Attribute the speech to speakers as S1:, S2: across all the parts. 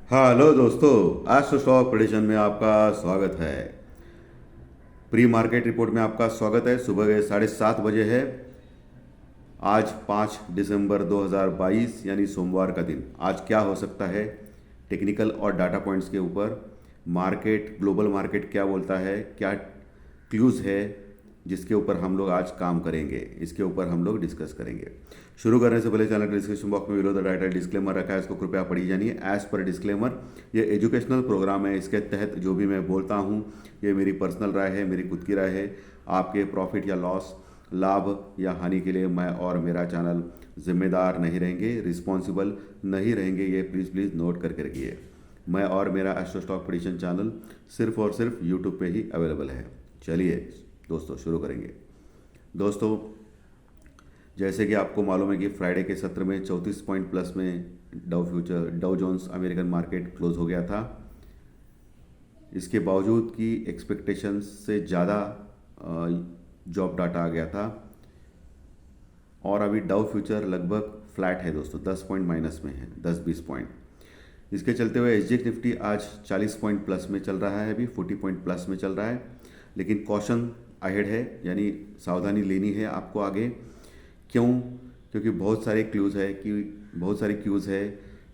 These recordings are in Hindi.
S1: हाँ, हेलो दोस्तों। एस्ट्रो स्टॉक प्रेडिक्शन में आपका स्वागत है। प्री मार्केट रिपोर्ट में आपका स्वागत है। सुबह के 7:30 बजे है। आज 5 दिसंबर 2022 यानी सोमवार का दिन। आज क्या हो सकता है, टेक्निकल और डाटा पॉइंट्स के ऊपर मार्केट, ग्लोबल मार्केट क्या बोलता है, क्या क्लूज़ है जिसके ऊपर हम लोग आज काम करेंगे, इसके ऊपर हम लोग डिस्कस करेंगे। शुरू करने से पहले चैनल के डिस्क्रिप्शन बॉक्स में बिलो द डाटा डिस्क्लेमर रखा है, इसको कृपया पढ़ी जानिए। एज पर डिस्क्लेमर, ये एजुकेशनल प्रोग्राम है। इसके तहत जो भी मैं बोलता हूँ ये मेरी पर्सनल राय है, मेरी खुद की राय है। आपके प्रॉफिट या लॉस, लाभ या हानि के लिए मैं और मेरा चैनल जिम्मेदार नहीं रहेंगे, रिस्पॉन्सिबल नहीं रहेंगे। ये प्लीज़ प्लीज़ नोट करके रखिए। मैं और मेरा एस्ट्रो स्टॉक प्रेडिक्शन चैनल सिर्फ और सिर्फ यूट्यूब पे ही अवेलेबल है। चलिए दोस्तों शुरू करेंगे। दोस्तों, जैसे कि आपको मालूम है कि फ्राइडे के सत्र में 34 पॉइंट प्लस में Dow Jones American market close हो गया था। इसके बावजूद कि एक्सपेक्टेशंस से ज़्यादा जॉब डाटा आ गया था और अभी डाउ फ्यूचर लगभग फ्लैट है दोस्तों, 10 पॉइंट माइनस में है, 10-20 पॉइंट। इसके चलते हुए एसजीएक्स निफ्टी आज 40 पॉइंट प्लस में चल रहा है, अभी 40 पॉइंट प्लस में चल रहा है। लेकिन कॉशन अहेड है, यानी सावधानी लेनी है आपको आगे। क्यों? क्योंकि बहुत सारे क्यूज़ है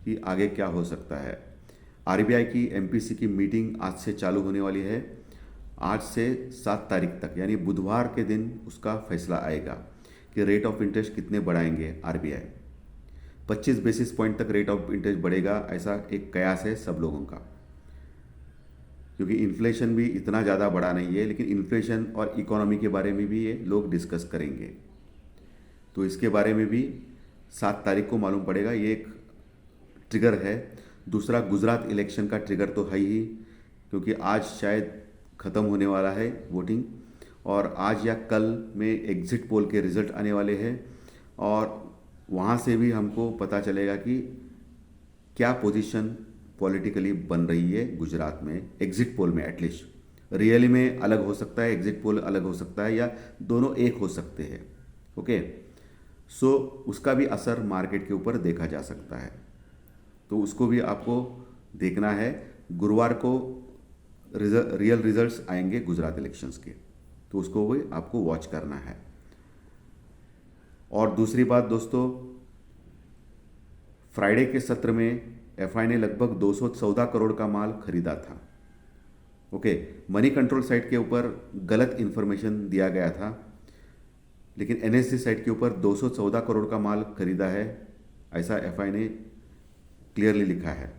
S1: कि आगे क्या हो सकता है। आरबीआई की एमपीसी की मीटिंग आज से चालू होने वाली है। आज से 7 तारीख तक यानी बुधवार के दिन उसका फैसला आएगा कि रेट ऑफ इंटरेस्ट कितने बढ़ाएंगे आरबीआई। 25 बेसिस पॉइंट तक रेट ऑफ इंटरेस्ट बढ़ेगा, ऐसा एक कयास है सब लोगों का। क्योंकि इन्फ्लेशन भी इतना ज़्यादा बढ़ा नहीं है, लेकिन इन्फ्लेशन और इकोनॉमी के बारे में भी ये लोग डिस्कस करेंगे। तो इसके बारे में भी 7 तारीख को मालूम पड़ेगा। ये एक ट्रिगर है। दूसरा, गुजरात इलेक्शन का ट्रिगर तो है ही, क्योंकि आज शायद ख़त्म होने वाला है वोटिंग और आज या कल में एग्जिट पोल के रिजल्ट आने वाले हैं और वहाँ से भी हमको पता चलेगा कि क्या पोजीशन पॉलिटिकली बन रही है गुजरात में, एग्जिट पोल में एटलीस्ट। रियली में अलग हो सकता है, एग्जिट पोल अलग हो सकता है, या दोनों एक हो सकते हैं। ओके, सो उसका भी असर मार्केट के ऊपर देखा जा सकता है, तो उसको भी आपको देखना है। गुरुवार को रियल रिजल्ट्स आएंगे गुजरात इलेक्शंस के, तो उसको भी आपको वॉच करना है। और दूसरी बात दोस्तों, फ्राइडे के सत्र में एफआई ने लगभग 214 करोड़ का माल खरीदा था। ओके, मनी कंट्रोल साइट के ऊपर गलत इन्फॉर्मेशन दिया गया था, लेकिन एनएससी साइट के ऊपर 214 करोड़ का माल खरीदा है, ऐसा एफआई ने क्लियरली लिखा है।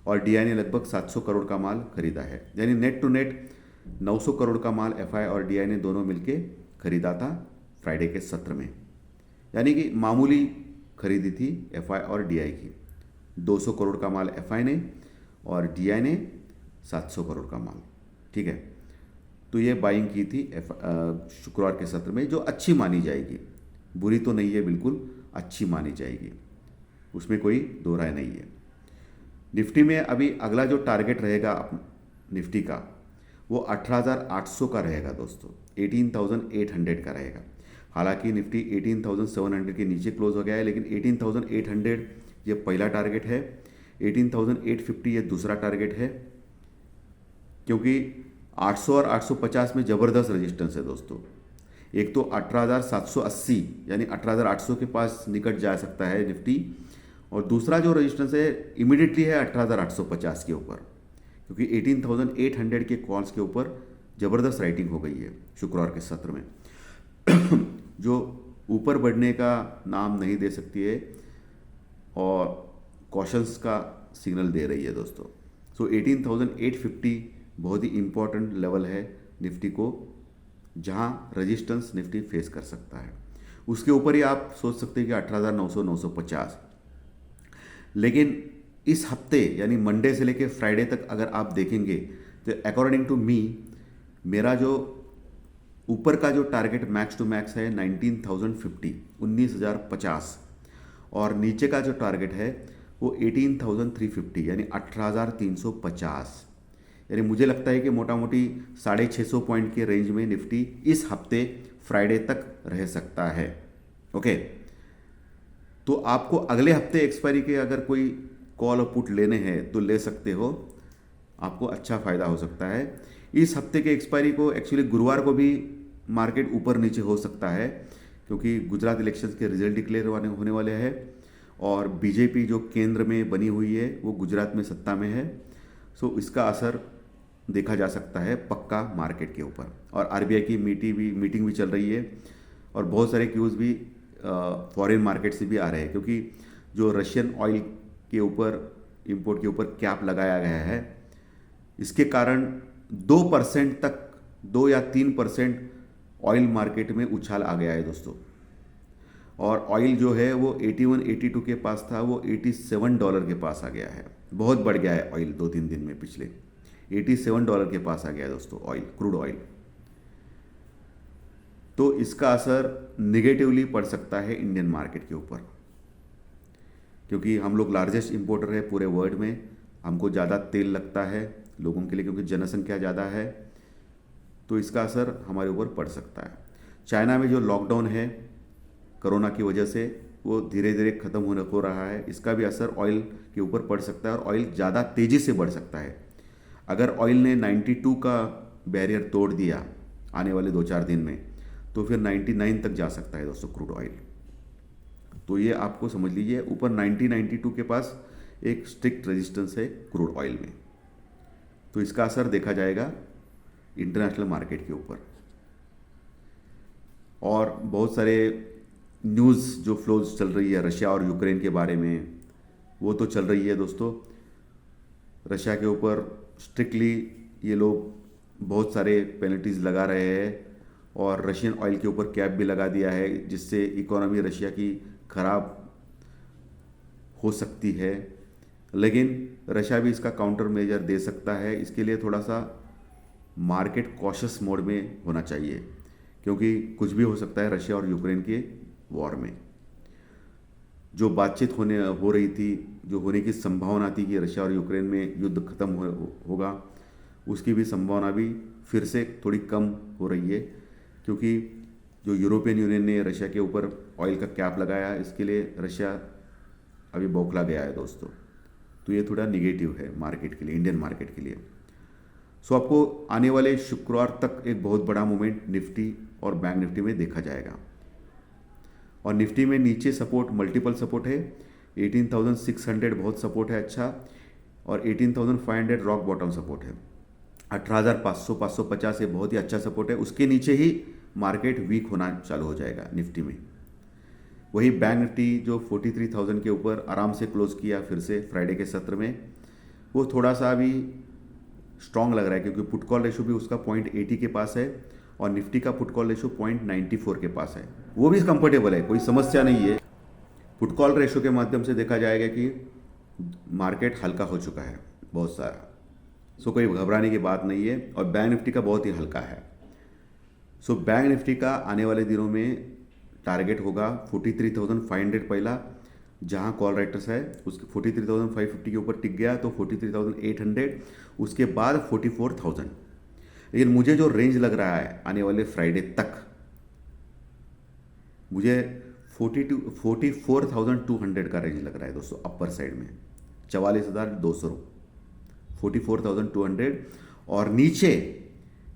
S1: और डीआई ने लगभग 700 करोड़ का माल खरीदा है, यानी नेट टू नेट 900 करोड़ का माल एफआई और डीआई ने दोनों मिलके खरीदा था फ्राइडे के सत्र में। यानी कि मामूली खरीदी थी एफआई और डीआई की। 200 करोड़ का माल एफआई ने और डीआई ने 700 करोड़ का माल। ठीक है, तो ये बाइंग की थी शुक्रवार के सत्र में, जो अच्छी मानी जाएगी। बुरी तो नहीं है, बिल्कुल अच्छी मानी जाएगी, उसमें कोई दो राय नहीं है। निफ्टी में अभी अगला जो टारगेट रहेगा निफ्टी का, वो 18,800 का रहेगा दोस्तों, 18,800 का रहेगा। हालांकि निफ्टी 18,700 के नीचे क्लोज हो गया है, लेकिन 18,800 ये पहला टारगेट है, 18,850 ये दूसरा टारगेट है। क्योंकि 800 और 850 में ज़बरदस्त रेजिस्टेंस है दोस्तों। एक तो 18,780 यानी 18,800 के पास निकट जा सकता है निफ्टी, और दूसरा जो रेजिस्टेंस है इमीडिएटली है 18,850 के ऊपर, क्योंकि 18,800 के कॉल्स के ऊपर ज़बरदस्त राइटिंग हो गई है शुक्रवार के सत्र में जो ऊपर बढ़ने का नाम नहीं दे सकती है और कॉशंस का सिग्नल दे रही है दोस्तों। सो 18,850 बहुत ही इम्पोर्टेंट लेवल है निफ्टी को, जहां रेजिस्टेंस निफ्टी फेस कर सकता है। उसके ऊपर ही आप सोच सकते हैं कि 18,900, 950। लेकिन इस हफ्ते यानी मंडे से लेकर फ्राइडे तक अगर आप देखेंगे तो अकॉर्डिंग टू मी, मेरा जो ऊपर का जो टारगेट मैक्स टू मैक्स है 19,050, 19,050, और नीचे का जो टारगेट है वो 18,350 यानी 18,350। यानी मुझे लगता है कि मोटा मोटी 650 पॉइंट के रेंज में निफ्टी इस हफ्ते फ्राइडे तक रह सकता है। ओके, तो आपको अगले हफ्ते एक्सपायरी के अगर कोई कॉल और पुट लेने हैं तो ले सकते हो, आपको अच्छा फ़ायदा हो सकता है। इस हफ्ते के एक्सपायरी को एक्चुअली गुरुवार को भी मार्केट ऊपर नीचे हो सकता है, क्योंकि गुजरात इलेक्शंस के रिजल्ट डिक्लेयर होने वाले हैं और बीजेपी जो केंद्र में बनी हुई है वो गुजरात में सत्ता में है। सो इसका असर देखा जा सकता है पक्का मार्केट के ऊपर। और आरबीआई की मीटिंग भी चल रही है और बहुत सारे क्यूज़ भी फॉरेन मार्केट से भी आ रहे हैं, क्योंकि जो रशियन ऑयल के ऊपर इंपोर्ट के ऊपर कैप लगाया गया है, इसके कारण 2% तक 2 या 3% ऑयल मार्केट में उछाल आ गया है दोस्तों। और ऑयल जो है वो 81-82 के पास था, वो $87 के पास आ गया है। बहुत बढ़ गया है ऑयल 2-3 दिन में, पिछले $87 के पास आ गया है दोस्तों ऑयल, क्रूड ऑयल। तो इसका असर निगेटिवली पड़ सकता है इंडियन मार्केट के ऊपर, क्योंकि हम लोग लार्जेस्ट इंपोर्टर है पूरे वर्ल्ड में, हमको ज़्यादा तेल लगता है लोगों के लिए, क्योंकि जनसंख्या ज़्यादा है, तो इसका असर हमारे ऊपर पड़ सकता है। चाइना में जो लॉकडाउन है कोरोना की वजह से, वो धीरे धीरे ख़त्म हो रहा है, इसका भी असर ऑयल के ऊपर पड़ सकता है और ऑयल ज़्यादा तेज़ी से बढ़ सकता है। अगर ऑयल ने 92 का बैरियर तोड़ दिया आने वाले 2-4 दिन में, तो फिर 99 तक जा सकता है दोस्तों क्रूड ऑयल। तो ये आपको समझ लीजिए, ऊपर 92 के पास एक स्ट्रिक्ट रेजिस्टेंस है क्रूड ऑयल में, तो इसका असर देखा जाएगा इंटरनेशनल मार्केट के ऊपर। और बहुत सारे न्यूज़ जो फ्लोज चल रही है रशिया और यूक्रेन के बारे में, वो तो चल रही है दोस्तों। रशिया के ऊपर स्ट्रिक्टली ये लोग बहुत सारे पेनल्टीज लगा रहे हैं और रशियन ऑयल के ऊपर कैप भी लगा दिया है, जिससे इकोनॉमी रशिया की खराब हो सकती है। लेकिन रशिया भी इसका काउंटर मेजर दे सकता है, इसके लिए थोड़ा सा मार्केट कॉशियस मोड में होना चाहिए, क्योंकि कुछ भी हो सकता है रशिया और यूक्रेन के वॉर में। जो बातचीत हो रही थी, जो होने की संभावना थी कि रशिया और यूक्रेन में युद्ध खत्म होगा, उसकी भी संभावना भी फिर से थोड़ी कम हो रही है, क्योंकि जो यूरोपियन यूनियन ने रशिया के ऊपर ऑयल का कैप लगाया, इसके लिए रशिया अभी बौखला गया है दोस्तों। तो ये थोड़ा निगेटिव है मार्केट के लिए, इंडियन मार्केट के लिए। सो आपको आने वाले शुक्रवार तक एक बहुत बड़ा मूवमेंट निफ्टी और बैंक निफ्टी में देखा जाएगा। और निफ्टी में नीचे सपोर्ट, मल्टीपल सपोर्ट है, 18,600 बहुत सपोर्ट है अच्छा, और 18,500 रॉक बॉटम सपोर्ट है। 18,500-550 ये बहुत ही अच्छा सपोर्ट है, उसके नीचे ही मार्केट वीक होना चालू हो जाएगा निफ्टी में। वही बैंक निफ्टी जो 43,000 के ऊपर आराम से क्लोज किया फिर से फ्राइडे के सत्र में, वो थोड़ा सा अभी स्ट्रांग लग रहा है, क्योंकि पुट कॉल रेशो भी उसका 0.80 के पास है और निफ्टी का पुट कॉल रेशो 0.94 के पास है, वो भी कंफर्टेबल है, कोई समस्या नहीं है। पुट कॉल रेशो के माध्यम से देखा जाएगा कि मार्केट हल्का हो चुका है बहुत सारा, सो कोई घबराने की बात नहीं है। और बैंक निफ्टी का बहुत ही हल्का है। सो बैंक निफ्टी का आने वाले दिनों में टारगेट होगा 43,500 पहला, जहां कॉल राइटर्स है उसके 43,550 के ऊपर टिक गया तो 43,800, उसके बाद 44,000। लेकिन मुझे जो रेंज लग रहा है आने वाले फ्राइडे तक, मुझे 44,200 का रेंज लग रहा है दोस्तों, अपर साइड में 44,200, 44,200, और नीचे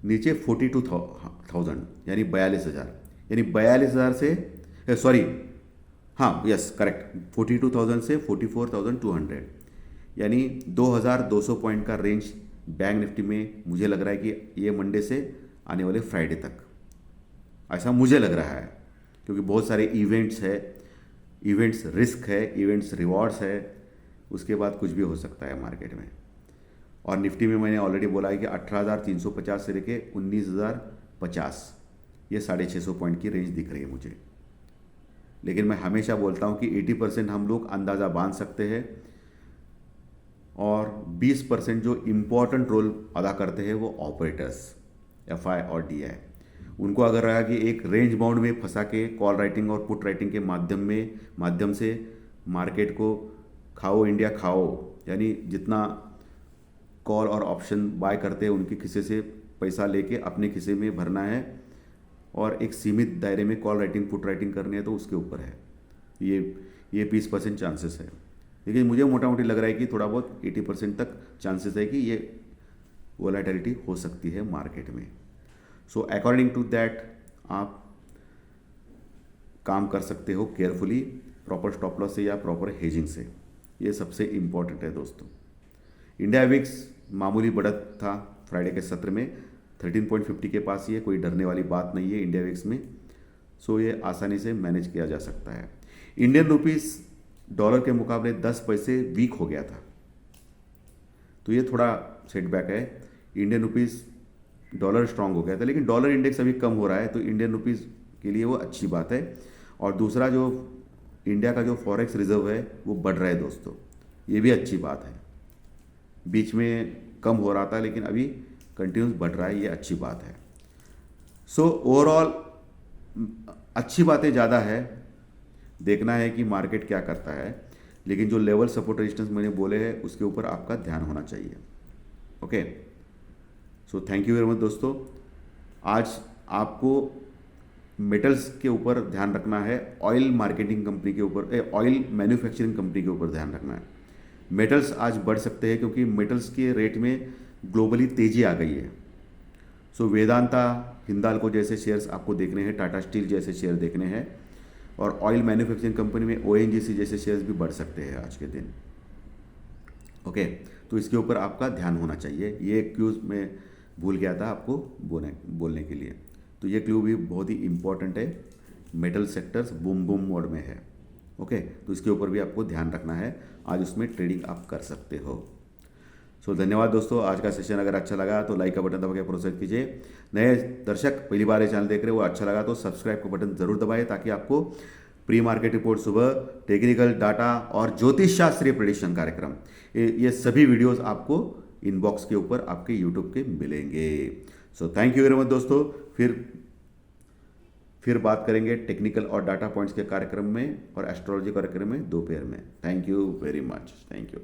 S1: 42,000 यानी 42,000, यानी 42,000 से सॉरी हाँ यस करेक्ट, 42,000 से 44,200, यानी 2,200 पॉइंट का रेंज बैंक निफ्टी में मुझे लग रहा है कि ये मंडे से आने वाले फ्राइडे तक, ऐसा मुझे लग रहा है, क्योंकि बहुत सारे इवेंट्स है, इवेंट्स रिस्क है, इवेंट्स रिवॉर्ड्स है, उसके बाद कुछ भी हो सकता है मार्केट में। और निफ्टी में मैंने ऑलरेडी बोला है कि 18,350 से लेके 19,050, ये 650 पॉइंट की रेंज दिख रही है मुझे। लेकिन मैं हमेशा बोलता हूँ कि 80% हम लोग अंदाज़ा बांध सकते हैं, और 20% जो इम्पोर्टेंट रोल अदा करते हैं वो ऑपरेटर्स, एफआई और डीआई, उनको अगर रहा कि एक रेंज बाउंड में फंसा के कॉल राइटिंग और पुट राइटिंग के माध्यम से मार्केट को खाओ इंडिया खाओ, यानी जितना कॉल और ऑप्शन बाय करते हैं उनके खिस्से से पैसा लेके अपने खिस्से में भरना है, और एक सीमित दायरे में कॉल राइटिंग पुट राइटिंग करनी है, तो उसके ऊपर है ये 20% चांसेस है। लेकिन मुझे मोटा मोटी लग रहा है कि थोड़ा बहुत 80% तक चांसेस है कि ये वोलेटिलिटी हो सकती है मार्केट में। सो अकॉर्डिंग टू दैट आप काम कर सकते हो केयरफुली, प्रॉपर स्टॉप लॉस से या प्रॉपर हेजिंग से। ये सबसे इम्पॉर्टेंट है दोस्तों। इंडिया विक्स मामूली बढ़त था फ्राइडे के सत्र में, 13.50 के पास ही है, कोई डरने वाली बात नहीं है इंडिया विक्स में। सो ये आसानी से मैनेज किया जा सकता है। इंडियन रुपीस डॉलर के मुकाबले 10 पैसे वीक हो गया था, तो ये थोड़ा सेटबैक है। इंडियन रुपीस डॉलर स्ट्रांग हो गया था, लेकिन डॉलर इंडेक्स अभी कम हो रहा है, तो इंडियन रुपीस के लिए वो अच्छी बात है। और दूसरा, जो इंडिया का जो फॉरेक्स रिजर्व है वो बढ़ रहा है दोस्तों, ये भी अच्छी बात है। बीच में कम हो रहा था लेकिन अभी कंटिन्यूस बढ़ रहा है, ये अच्छी बात है। सो ओवरऑल अच्छी बातें ज़्यादा है, देखना है कि मार्केट क्या करता है, लेकिन जो लेवल सपोर्ट रेजिस्टेंस मैंने बोले हैं उसके ऊपर आपका ध्यान होना चाहिए। Okay, so thank you very much दोस्तों। आज आपको मेटल्स के ऊपर ध्यान रखना है, ऑयल मार्केटिंग कंपनी के ऊपर, ऑयल मैन्युफैक्चरिंग कंपनी के ऊपर ध्यान रखना है। मेटल्स आज बढ़ सकते हैं क्योंकि मेटल्स के रेट में ग्लोबली तेज़ी आ गई है। सो वेदांता, हिंदाल्को जैसे शेयर्स आपको देखने हैं, टाटा स्टील जैसे शेयर देखने हैं, और ऑयल मैन्युफैक्चरिंग कंपनी में ओएनजीसी जैसे शेयर्स भी बढ़ सकते हैं आज के दिन। ओके, तो इसके ऊपर आपका ध्यान होना चाहिए। ये क्यूज मैं भूल गया था आपको बोलने के लिए, तो ये क्लू भी बहुत ही इंपॉर्टेंट है। Metal sectors boom boom mode में है। ओके, तो इसके ऊपर भी आपको ध्यान रखना है, आज उसमें ट्रेडिंग आप कर सकते हो। सो धन्यवाद दोस्तों। आज का सेशन अगर अच्छा लगा तो लाइक का बटन दबा के प्रोत्साहित कीजिए। नए दर्शक पहली बार ये चैनल देख रहे हो, अच्छा लगा तो सब्सक्राइब का बटन जरूर दबाएं, ताकि आपको प्री मार्केट रिपोर्ट सुबह, टेक्निकल डाटा और ज्योतिष शास्त्रीय प्रेडिक्शन कार्यक्रम, ये सभी वीडियोस आपको इनबॉक्स के ऊपर आपके यूट्यूब के मिलेंगे। So thank you very much दोस्तों। फिर बात करेंगे टेक्निकल और डाटा पॉइंट्स के कार्यक्रम में और एस्ट्रोलॉजी कार्यक्रम में दोपहर में। Thank you very much. Thank you.